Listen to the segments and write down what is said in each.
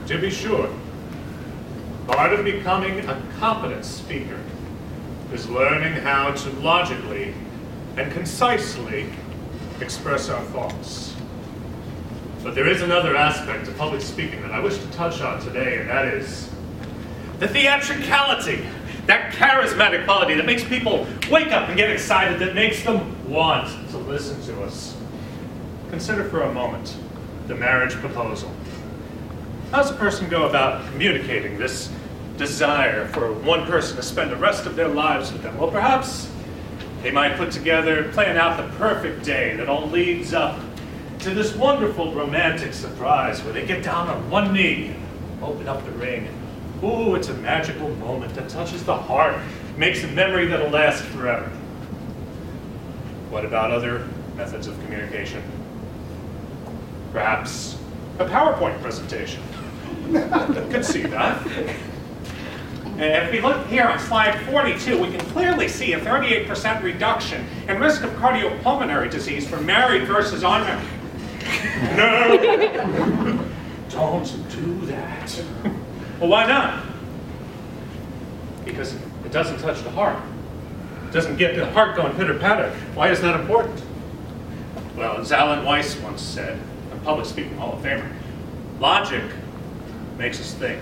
To be sure, part of becoming a competent speaker is learning how to logically and concisely express our thoughts. But there is another aspect of public speaking that I wish to touch on today, and that is the theatricality, that charismatic quality that makes people wake up and get excited, that makes them want to listen to us. Consider for a moment the marriage proposal. How does a person go about communicating this desire for one person to spend the rest of their lives with them? Well, perhaps they might put together, plan out the perfect day that all leads up to this wonderful romantic surprise where they get down on one knee, open up the ring. Ooh, it's a magical moment that touches the heart, makes a memory that'll last forever. What about other methods of communication? Perhaps a PowerPoint presentation. Could see that. And if we look here on slide 42, we can clearly see a 38% reduction in risk of cardiopulmonary disease for married versus unmarried. No! Don't do that. Well, why not? Because it doesn't touch the heart. It doesn't get the heart going pitter-patter. Why is that important? Well, as Alan Weiss once said, a public speaking Hall of Famer, logic makes us think.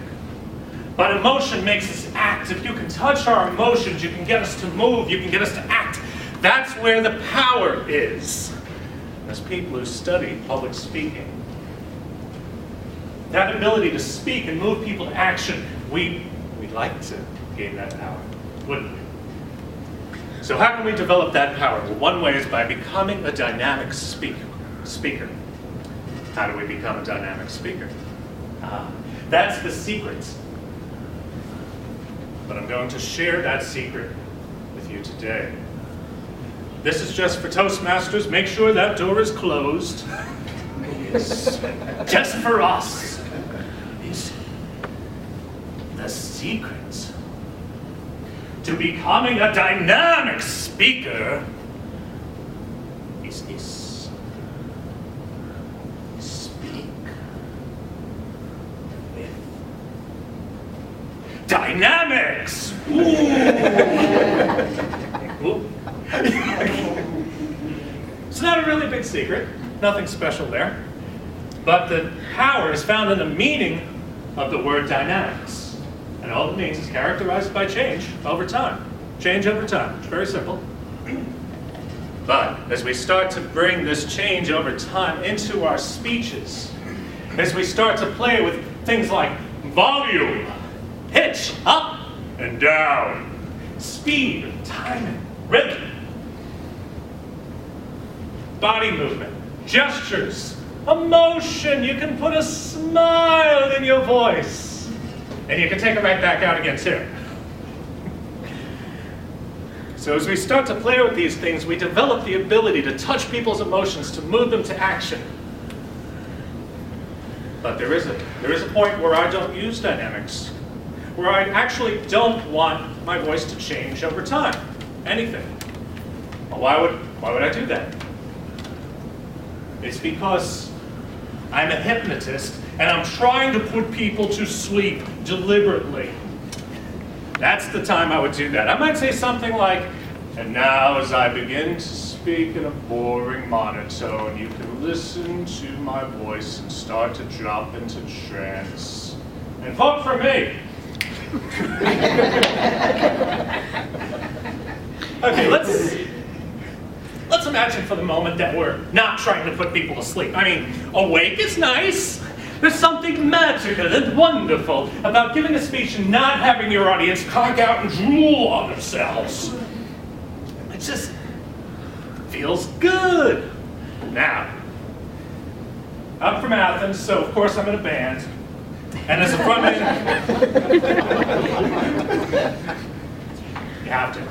But emotion makes us act. If you can touch our emotions, you can get us to move, you can get us to act. That's where the power is. As people who study public speaking, that ability to speak and move people to action, we'd like to gain that power, wouldn't we? So how can we develop that power? Well, one way is by becoming a dynamic speaker. How do we become a dynamic speaker? That's the secret. But I'm going to share that secret with you today. This is just for Toastmasters. Make sure that door is closed. It's just for us. It's the secret to becoming a dynamic speaker is speak with dynamics. Ooh. It's not a really big secret, nothing special there. But the power is found in the meaning of the word dynamics. And all it means is characterized by change over time. Change over time. It's very simple. But as we start to bring this change over time into our speeches, as we start to play with things like volume, pitch, up and down, speed, timing, rhythm, body movement, gestures, emotion, you can put a smile in your voice. And you can take it right back out again, too. So as we start to play with these things, we develop the ability to touch people's emotions, to move them to action. But there is a point where I don't use dynamics, where I actually don't want my voice to change over time. Anything. Well, why would I do that? It's because I'm a hypnotist, and I'm trying to put people to sleep deliberately. That's the time I would do that. I might say something like, and now as I begin to speak in a boring monotone, you can listen to my voice and start to drop into trance. And vote for me! Okay, let's imagine for the moment that we're not trying to put people to sleep. I mean, awake is nice. There's something magical and wonderful about giving a speech and not having your audience conk out and drool on themselves. It just feels good. Now, I'm from Athens, so of course I'm in a band. And as a frontman, you have to.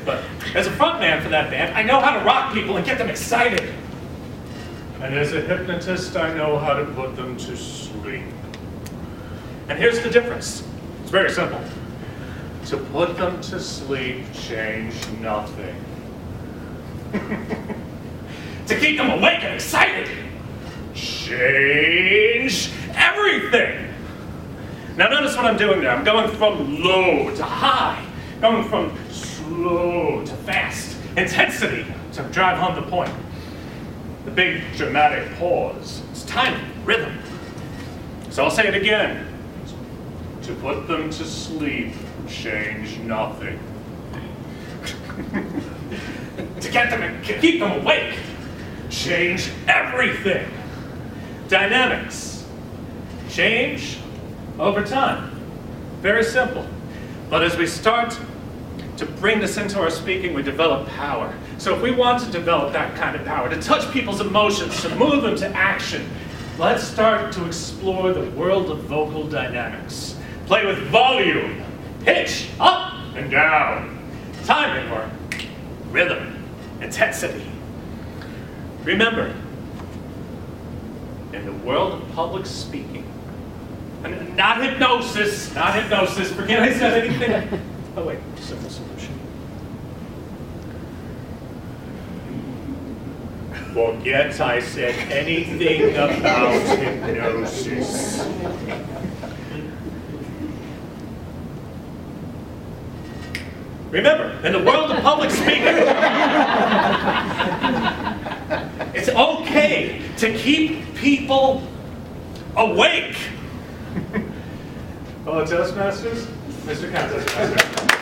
But as a frontman for that band, I know how to rock people and get them excited. And as a hypnotist, I know how to put them to sleep. And here's the difference. It's very simple. To put them to sleep, change nothing. To keep them awake and excited, change everything. Now notice what I'm doing there. I'm going from low to high, going from slow to fast. Intensity to drive home the point. The big dramatic pause. It's timing, rhythm. So I'll say it again. To put them to sleep, change nothing. To get them and keep them awake, change everything. Dynamics. Change over time. Very simple. But as we start to bring this into our speaking, we develop power. So if we want to develop that kind of power, to touch people's emotions, to move them to action, let's start to explore the world of vocal dynamics. Play with volume, pitch, up and down, timing or rhythm, intensity. Remember, in the world of public speaking, and not hypnosis, forget I said anything. Oh wait, simple solution. Forget I said anything about hypnosis. Remember, in the world of public speaking, it's okay to keep people awake. Fellow Toastmasters, Mr. Toastmaster.